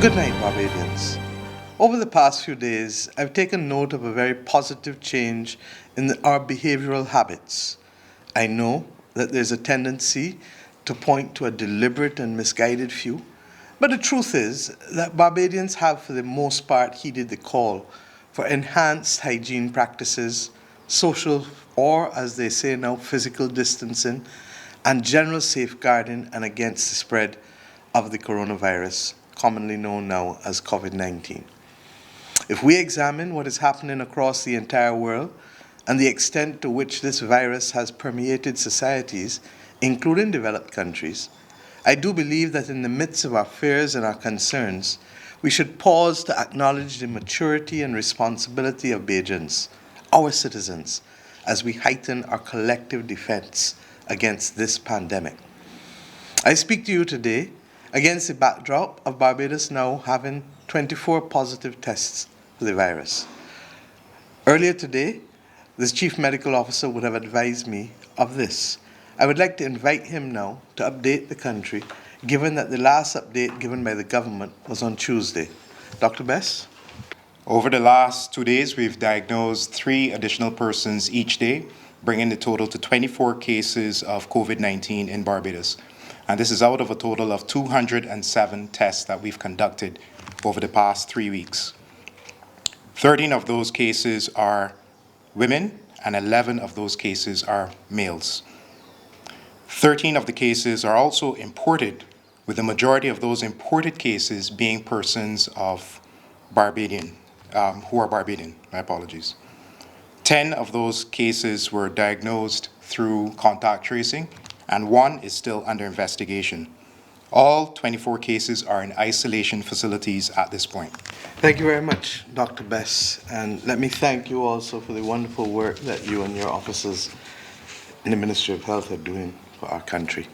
Good night, Barbadians. Over the past few days, I've taken note of a very positive change in our behavioral habits. I know that there's a tendency to point to a deliberate and misguided few, but the truth is that Barbadians have, for the most part, heeded the call for enhanced hygiene practices, social, or as they say now, physical distancing, and general safeguarding and against the spread of the coronavirus, commonly known now as COVID-19. If we examine what is happening across the entire world and the extent to which this virus has permeated societies, including developed countries, I do believe that in the midst of our fears and our concerns, we should pause to acknowledge the maturity and responsibility of Bajans, our citizens, as we heighten our collective defense against this pandemic. I speak to you today against the backdrop of Barbados now having 24 positive tests for the virus. Earlier today, the Chief Medical Officer would have advised me of this. I would like to invite him now to update the country, given that the last update given by the government was on Tuesday. Dr. Bess? Over the last 2 days, we've diagnosed 3 additional persons each day, bringing the total to 24 cases of COVID-19 in Barbados. And this is out of a total of 207 tests that we've conducted over the past 3 weeks. 13 of those cases are women, and 11 of those cases are males. 13 of the cases are also imported, with the majority of those imported cases being persons of Barbadian, who are Barbadian, my apologies. 10 of those cases were diagnosed through contact tracing, and 1 is still under investigation. All 24 cases are in isolation facilities at this point. Thank you very much, Dr. Bess. And let me thank you also for the wonderful work that you and your officers in the Ministry of Health are doing for our country.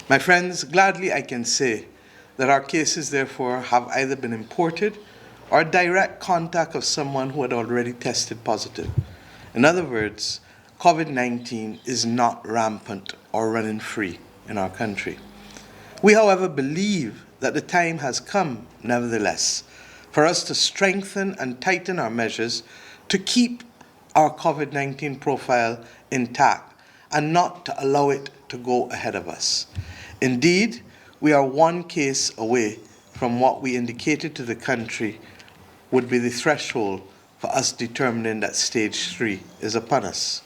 My friends, gladly I can say that our cases therefore have either been imported or direct contact of someone who had already tested positive. In other words, COVID-19 is not rampant or running free in our country. We, however, believe that the time has come, nevertheless, for us to strengthen and tighten our measures to keep our COVID-19 profile intact and not to allow it to go ahead of us. Indeed, we are 1 case away from what we indicated to the country would be the threshold for us determining that stage 3 is upon us.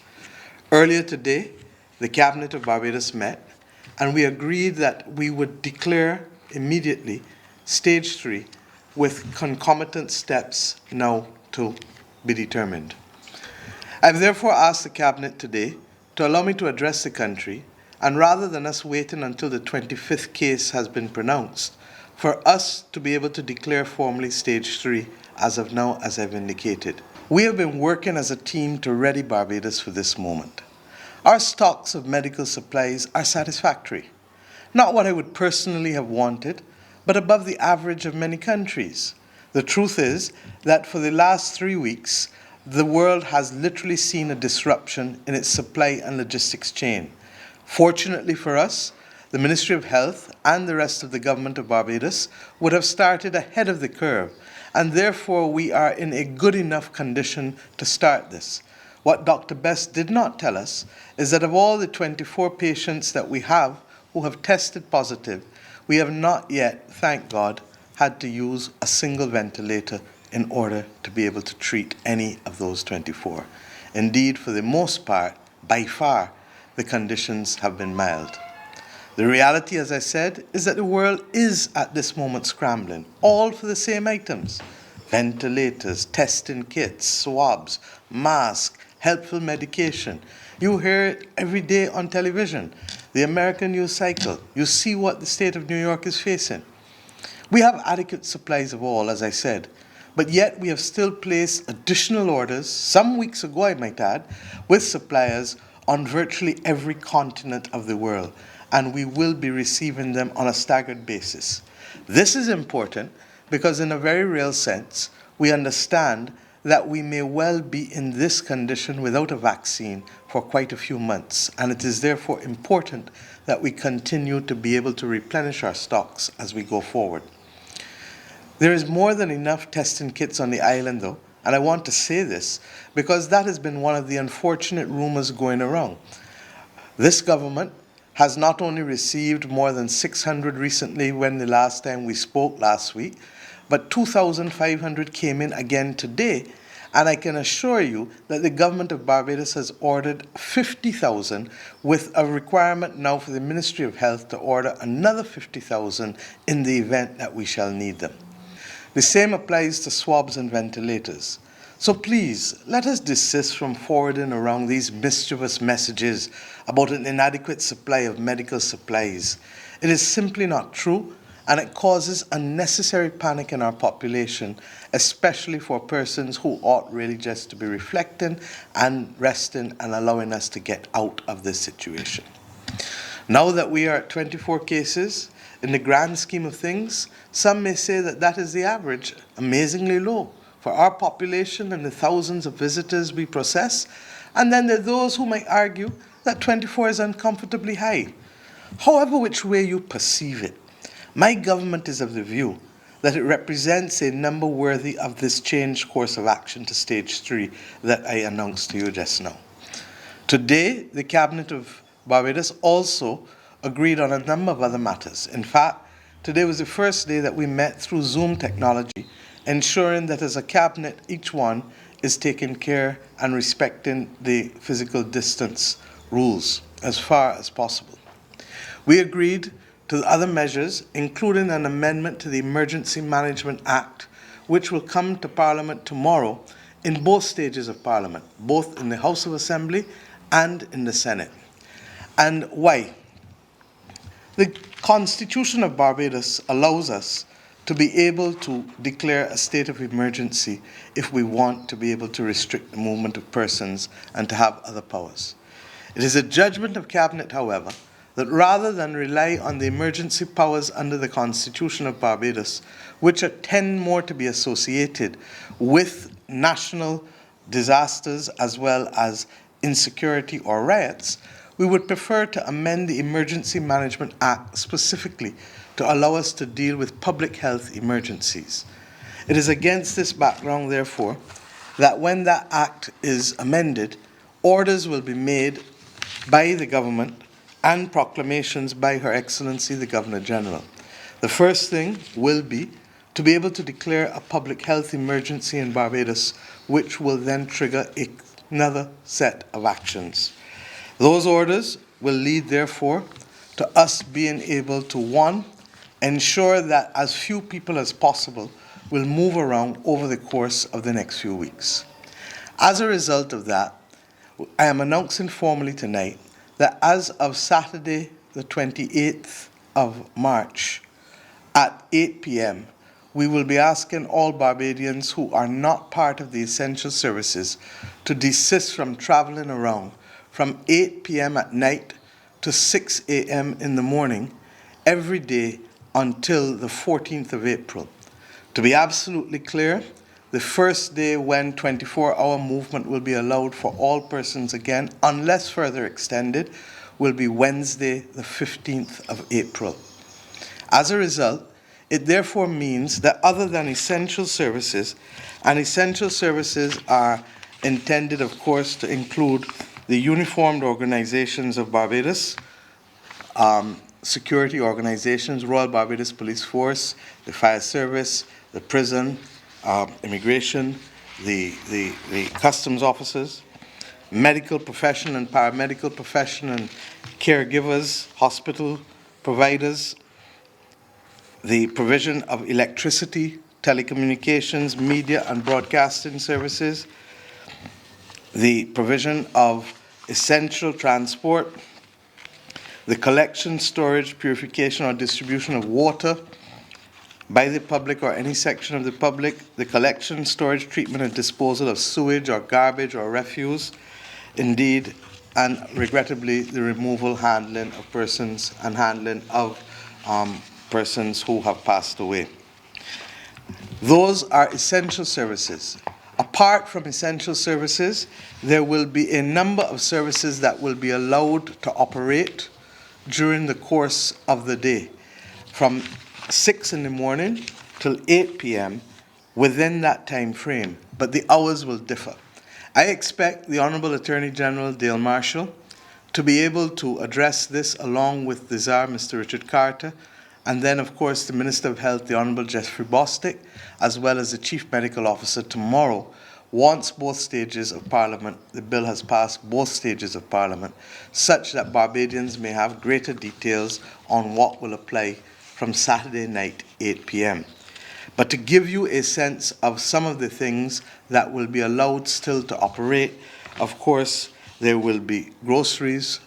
Earlier today, the Cabinet of Barbados met, and we agreed that we would declare immediately stage 3 with concomitant steps now to be determined. I've therefore asked the Cabinet today to allow me to address the country, and rather than us waiting until the 25th case has been pronounced, for us to be able to declare formally stage 3 as of now, as I've indicated. We have been working as a team to ready Barbados for this moment. Our stocks of medical supplies are satisfactory. Not what I would personally have wanted, but above the average of many countries. The truth is that for the last 3 weeks, the world has literally seen a disruption in its supply and logistics chain. Fortunately for us, the Ministry of Health and the rest of the government of Barbados would have started ahead of the curve, and therefore we are in a good enough condition to start this. What Dr. Best did not tell us is that of all the 24 patients that we have who have tested positive, we have not yet, thank God, had to use a single ventilator in order to be able to treat any of those 24. Indeed, for the most part, by far, the conditions have been mild. The reality, as I said, is that the world is at this moment scrambling, all for the same items: ventilators, testing kits, swabs, masks, helpful medication. You hear it every day on television, the American news cycle. You see what the state of New York is facing. We have adequate supplies of all, as I said, but yet we have still placed additional orders, some weeks ago I might add, with suppliers on virtually every continent of the world, and we will be receiving them on a staggered basis. This is important because in a very real sense, we understand that we may well be in this condition without a vaccine for quite a few months, and it is therefore important that we continue to be able to replenish our stocks as we go forward. There is more than enough testing kits on the island, though, and I want to say this because that has been one of the unfortunate rumors going around. This government has not only received more than 600 recently when the last time we spoke last week, but 2,500 came in again today. And I can assure you that the government of Barbados has ordered 50,000 with a requirement now for the Ministry of Health to order another 50,000 in the event that we shall need them. The same applies to swabs and ventilators. So please, let us desist from forwarding around these mischievous messages about an inadequate supply of medical supplies. It is simply not true, and it causes unnecessary panic in our population, especially for persons who ought really just to be reflecting and resting and allowing us to get out of this situation. Now that we are at 24 cases, in the grand scheme of things, some may say that that is the average, amazingly low for our population and the thousands of visitors we process. And then there are those who might argue that 24 is uncomfortably high. However which way you perceive it, my government is of the view that it represents a number worthy of this changed course of action to stage 3 that I announced to you just now. Today, the Cabinet of Barbados also agreed on a number of other matters. In fact, today was the first day that we met through Zoom technology, ensuring that as a cabinet, each one is taking care and respecting the physical distance rules as far as possible. We agreed to other measures, including an amendment to the Emergency Management Act, which will come to Parliament tomorrow in both stages of Parliament, both in the House of Assembly and in the Senate. And why? The Constitution of Barbados allows us to be able to declare a state of emergency if we want to be able to restrict the movement of persons and to have other powers. It is a judgment of Cabinet, however, that rather than rely on the emergency powers under the Constitution of Barbados, which tend more to be associated with national disasters as well as insecurity or riots, we would prefer to amend the Emergency Management Act specifically to allow us to deal with public health emergencies. It is against this background, therefore, that when that act is amended, orders will be made by the government and proclamations by Her Excellency the Governor-General. The first thing will be to be able to declare a public health emergency in Barbados, which will then trigger another set of actions. Those orders will lead, therefore, to us being able to, one, ensure that as few people as possible will move around over the course of the next few weeks. As a result of that, I am announcing formally tonight that as of Saturday, the 28th of March, at 8 p.m., we will be asking all Barbadians who are not part of the essential services to desist from traveling around from 8 p.m. at night to 6 a.m. in the morning every day until the 14th of April. To be absolutely clear, the first day when 24-hour movement will be allowed for all persons again, unless further extended, will be Wednesday, the 15th of April. As a result, it therefore means that other than essential services, and essential services are intended, of course, to include the uniformed organizations of Barbados, security organizations, Royal Barbados Police Force, the Fire Service, the prison, immigration, the customs officers, medical profession and paramedical profession and caregivers, hospital providers, the provision of electricity, telecommunications, media and broadcasting services, the provision of essential transport, the collection, storage, purification or distribution of water by the public or any section of the public, the collection, storage, treatment and disposal of sewage or garbage or refuse, indeed, and regrettably, the removal, handling of persons and handling of persons who have passed away. Those are essential services. Apart from essential services, there will be a number of services that will be allowed to operate during the course of the day, from 6 in the morning till 8 p.m. within that time frame, but the hours will differ. I expect the Honorable Attorney General Dale Marshall to be able to address this along with the Tsar, Mr. Richard Carter, and then, of course, the Minister of Health, the Honorable Jeffrey Bostic, as well as the Chief Medical Officer tomorrow, once both stages of Parliament, the bill has passed both stages of Parliament, such that Barbadians may have greater details on what will apply from Saturday night, 8 p.m. But to give you a sense of some of the things that will be allowed still to operate, of course, there will be groceries,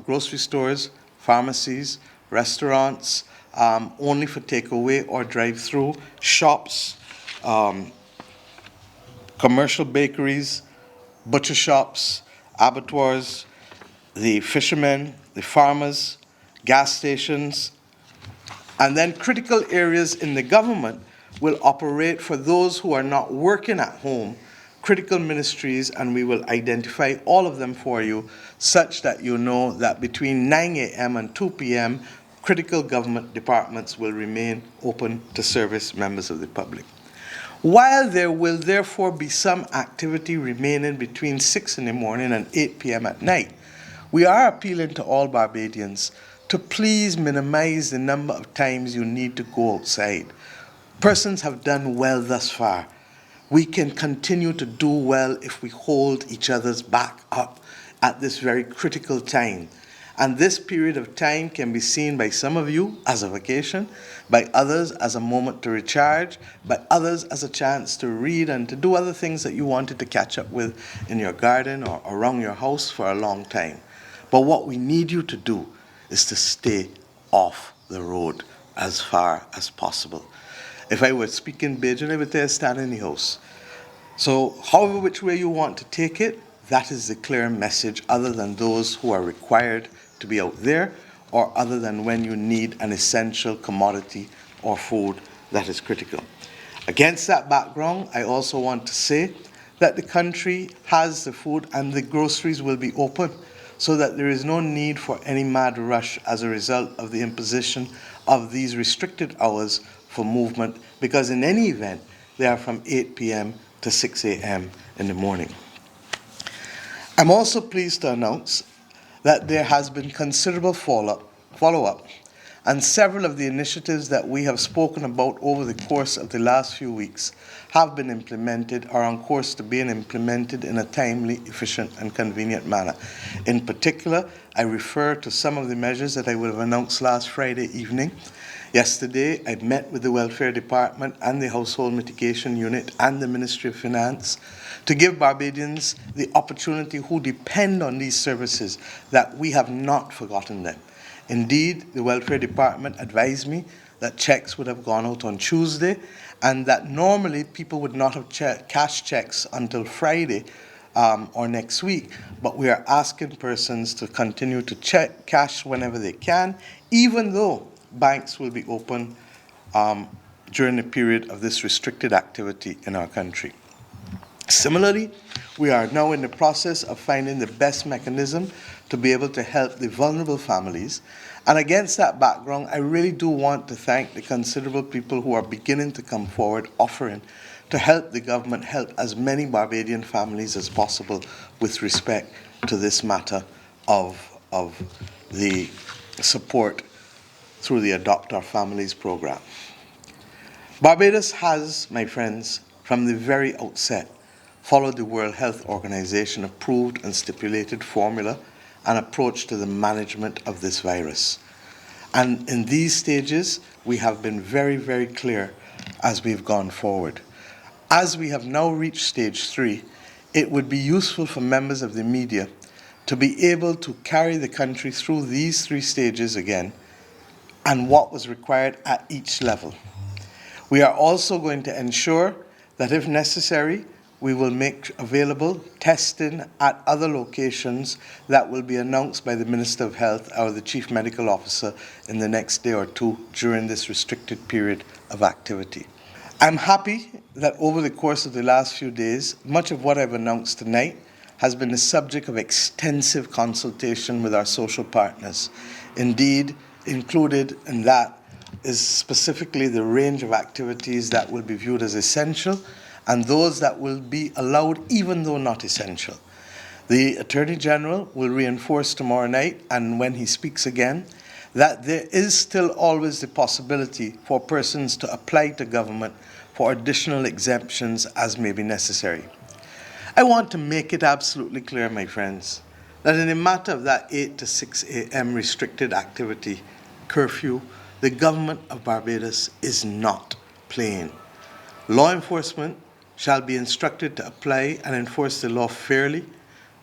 grocery stores, pharmacies, restaurants, only for takeaway or drive-through, shops, commercial bakeries, butcher shops, abattoirs, the fishermen, the farmers, gas stations, and then critical areas in the government will operate for those who are not working at home, critical ministries, and we will identify all of them for you such that you know that between 9 a.m. and 2 p.m., critical government departments will remain open to service members of the public. While there will therefore be some activity remaining between 6 in the morning and 8 p.m. at night, we are appealing to all Barbadians to please minimize the number of times you need to go outside. Persons have done well thus far. We can continue to do well if we hold each other's back up at this very critical time. And this period of time can be seen by some of you as a vacation, by others as a moment to recharge, by others as a chance to read and to do other things that you wanted to catch up with in your garden or around your house for a long time. But what we need you to do is to stay off the road as far as possible. If I were speaking Bajan, I would say stand in the house. So however which way you want to take it, that is the clear message, other than those who are required to be out there, or other than when you need an essential commodity or food that is critical. Against that background, I also want to say that the country has the food and the groceries will be open, so that there is no need for any mad rush as a result of the imposition of these restricted hours for movement, because in any event, they are from 8 p.m. to 6 a.m. in the morning. I'm also pleased to announce that there has been considerable follow-up, and several of the initiatives that we have spoken about over the course of the last few weeks have been implemented or on course to being implemented in a timely, efficient, and convenient manner. In particular, I refer to some of the measures that I would have announced last Friday evening. Yesterday, I met with the Welfare Department and the Household Mitigation Unit and the Ministry of Finance to give Barbadians the opportunity who depend on these services that we have not forgotten them. Indeed, the Welfare Department advised me that checks would have gone out on Tuesday and that normally people would not have cashed checks until Friday or next week, but we are asking persons to continue to cash whenever they can, even though banks will be open during the period of this restricted activity in our country. Similarly, we are now in the process of finding the best mechanism to be able to help the vulnerable families. And against that background, I really do want to thank the considerable people who are beginning to come forward offering to help the government help as many Barbadian families as possible with respect to this matter of the support through the Adopt Our Families program. Barbados has, my friends, from the very outset, followed the World Health Organization approved and stipulated formula and approach to the management of this virus. And in these stages, we have been very, very clear as we've gone forward. As we have now reached stage 3, it would be useful for members of the media to be able to carry the country through these 3 stages again and what was required at each level. We are also going to ensure that if necessary, we will make available testing at other locations that will be announced by the Minister of Health or the Chief Medical Officer in the next day or 2 during this restricted period of activity. I'm happy that over the course of the last few days, much of what I've announced tonight has been the subject of extensive consultation with our social partners. Indeed, included in that is specifically the range of activities that will be viewed as essential and those that will be allowed even though not essential. The Attorney General will reinforce tomorrow night, and when he speaks again, that there is still always the possibility for persons to apply to government for additional exemptions as may be necessary. I want to make it absolutely clear, my friends, that in the matter of that 8 to 6 a.m. restricted activity curfew, the government of Barbados is not playing. Law enforcement shall be instructed to apply and enforce the law fairly,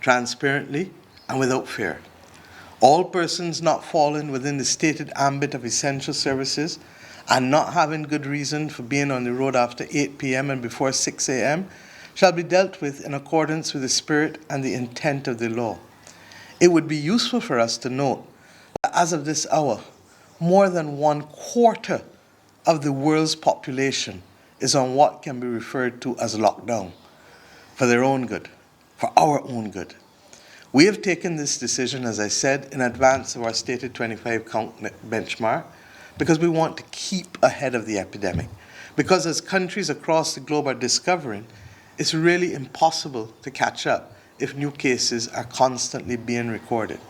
transparently, and without fear. All persons not falling within the stated ambit of essential services and not having good reason for being on the road after 8 p.m. and before 6 a.m. shall be dealt with in accordance with the spirit and the intent of the law. It would be useful for us to note that as of this hour, more than 1/4 of the world's population is on what can be referred to as lockdown for their own good, for our own good. We have taken this decision, as I said, in advance of our stated 25-count benchmark because we want to keep ahead of the epidemic. Because as countries across the globe are discovering, it's really impossible to catch up if new cases are constantly being recorded.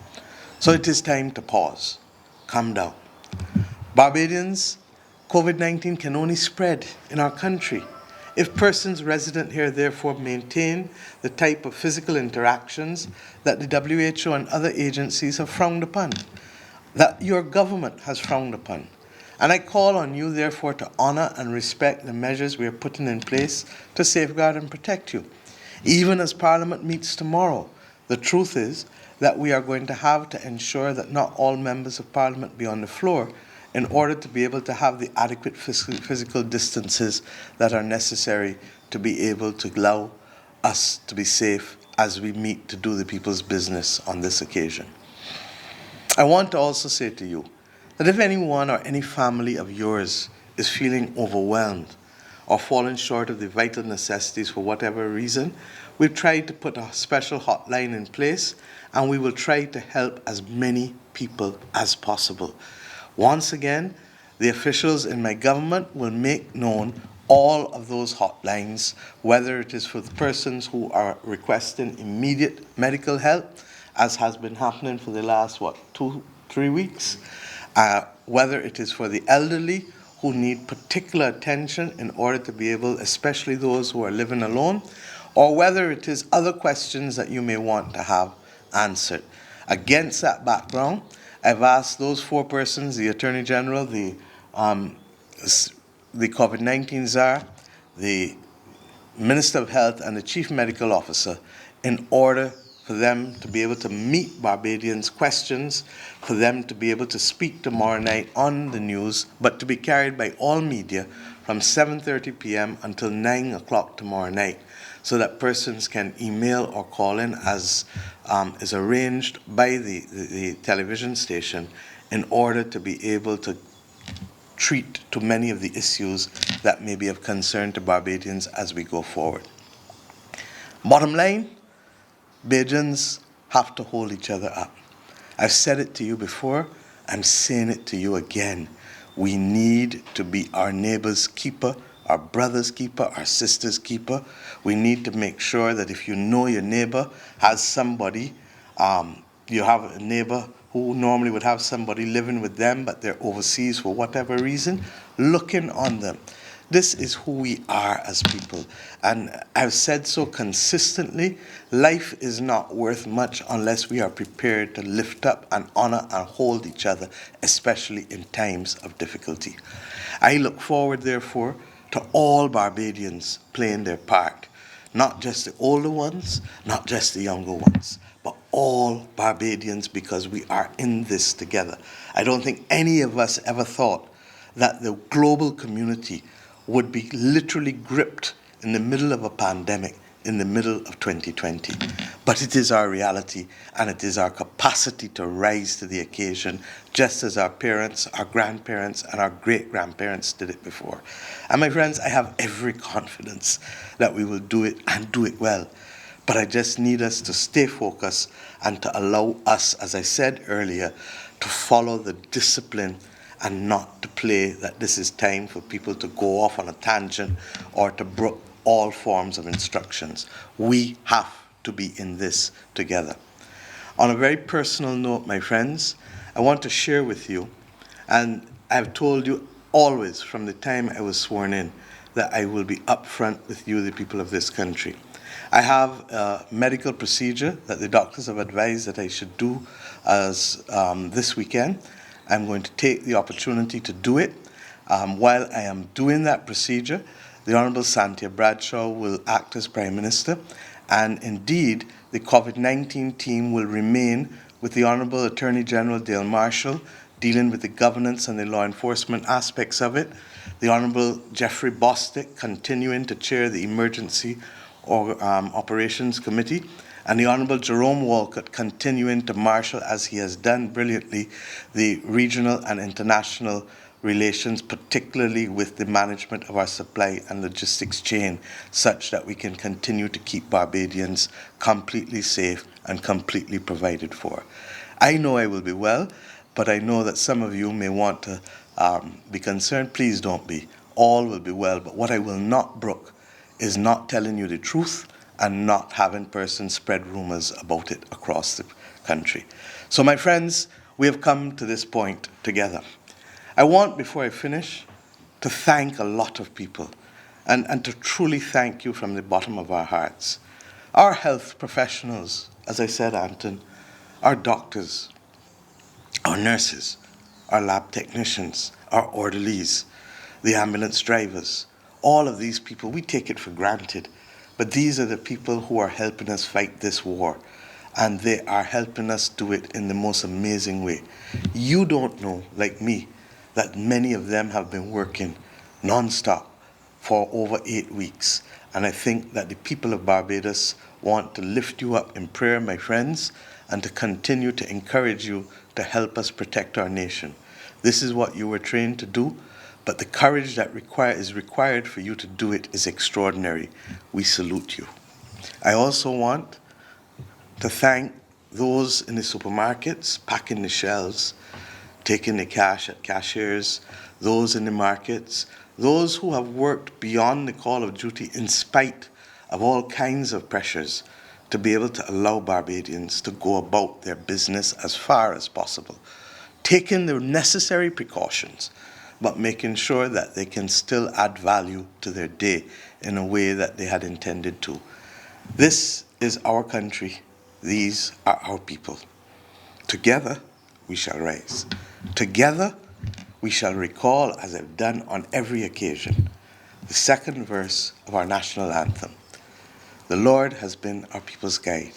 So it is time to pause, calm down. Barbadians, COVID-19 can only spread in our country if persons resident here therefore maintain the type of physical interactions that the WHO and other agencies have frowned upon, that your government has frowned upon. And I call on you therefore to honor and respect the measures we are putting in place to safeguard and protect you. Even as Parliament meets tomorrow, the truth is that we are going to have to ensure that not all members of Parliament be on the floor in order to be able to have the adequate physical distances that are necessary to be able to allow us to be safe as we meet to do the people's business on this occasion. I want to also say to you that if anyone or any family of yours is feeling overwhelmed or falling short of the vital necessities for whatever reason, we've tried to put a special hotline in place, and we will try to help as many people as possible. Once again, the officials in my government will make known all of those hotlines, whether it is for the persons who are requesting immediate medical help, as has been happening for the last, 2-3 weeks, whether it is for the elderly who need particular attention in order to be able, especially those who are living alone, or whether it is other questions that you may want to have answered. Against that background, I've asked those 4 persons, the Attorney General, the COVID-19 czar, the Minister of Health, and the Chief Medical Officer, in order for them to be able to meet Barbadians' questions, for them to be able to speak tomorrow night on the news, but to be carried by all media from 7:30 p.m. until 9 o'clock tomorrow night, so that persons can email or call in as is arranged by the television station in order to be able to treat to many of the issues that may be of concern to Barbadians as we go forward. Bottom line, Bajans have to hold each other up. I've said it to you before, I'm saying it to you again. We need to be our neighbor's keeper, our brother's keeper, our sister's keeper. We need to make sure that if you know your neighbor has somebody, you have a neighbor who normally would have somebody living with them, but they're overseas for whatever reason, looking on them. This is who we are as people. And I've said so consistently, life is not worth much unless we are prepared to lift up and honor and hold each other, especially in times of difficulty. I look forward, therefore, to all Barbadians playing their part. Not just the older ones, not just the younger ones, but all Barbadians, because we are in this together. I don't think any of us ever thought that the global community would be literally gripped in the middle of a pandemic in the middle of 2020. But it is our reality, and it is our capacity to rise to the occasion, just as our parents, our grandparents, and our great-grandparents did it before. And my friends, I have every confidence that we will do it and do it well. But I just need us to stay focused and to allow us, as I said earlier, to follow the discipline and not to play that this is time for people to go off on a tangent or to brook all forms of instructions. We have to be in this together. On a very personal note, my friends, I want to share with you, and I've told you always from the time I was sworn in, that I will be upfront with you, the people of this country. I have a medical procedure that the doctors have advised that I should do as this weekend. I'm going to take the opportunity to do it. While I am doing that procedure, the Honourable Santia Bradshaw will act as Prime Minister, and indeed the COVID-19 team will remain with the Honourable Attorney General Dale Marshall, dealing with the governance and the law enforcement aspects of it, the Honourable Jeffrey Bostick continuing to chair the Emergency Operations Committee, and the Honourable Jerome Walcott continuing to marshal, as he has done brilliantly, the regional and international relations, particularly with the management of our supply and logistics chain, such that we can continue to keep Barbadians completely safe and completely provided for. I know I will be well, but I know that some of you may want to be concerned. Please don't be. All will be well, but what I will not brook is not telling you the truth and not having persons spread rumors about it across the country. So my friends, we have come to this point together. I want, before I finish, to thank a lot of people and to truly thank you from the bottom of our hearts. Our health professionals, as I said, Anton, our doctors, our nurses, our lab technicians, our orderlies, the ambulance drivers, all of these people, we take it for granted. But these are the people who are helping us fight this war. And they are helping us do it in the most amazing way. You don't know, like me, that many of them have been working non-stop for over 8 weeks. And I think that the people of Barbados want to lift you up in prayer, my friends, and to continue to encourage you to help us protect our nation. This is what you were trained to do, but the courage that is required for you to do it is extraordinary. We salute you. I also want to thank those in the supermarkets packing the shelves, taking the cash at cashiers, those in the markets, those who have worked beyond the call of duty in spite of all kinds of pressures to be able to allow Barbadians to go about their business as far as possible, taking the necessary precautions, but making sure that they can still add value to their day in a way that they had intended to. This is our country. These are our people. Together, we shall rise. Together, we shall recall, as I've done on every occasion, the second verse of our national anthem. The Lord has been our people's guide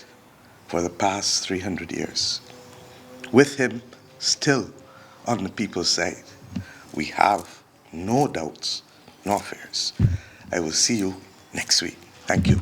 for the past 300 years. With him, still on the people's side, we have no doubts nor fears. I will see you next week. Thank you.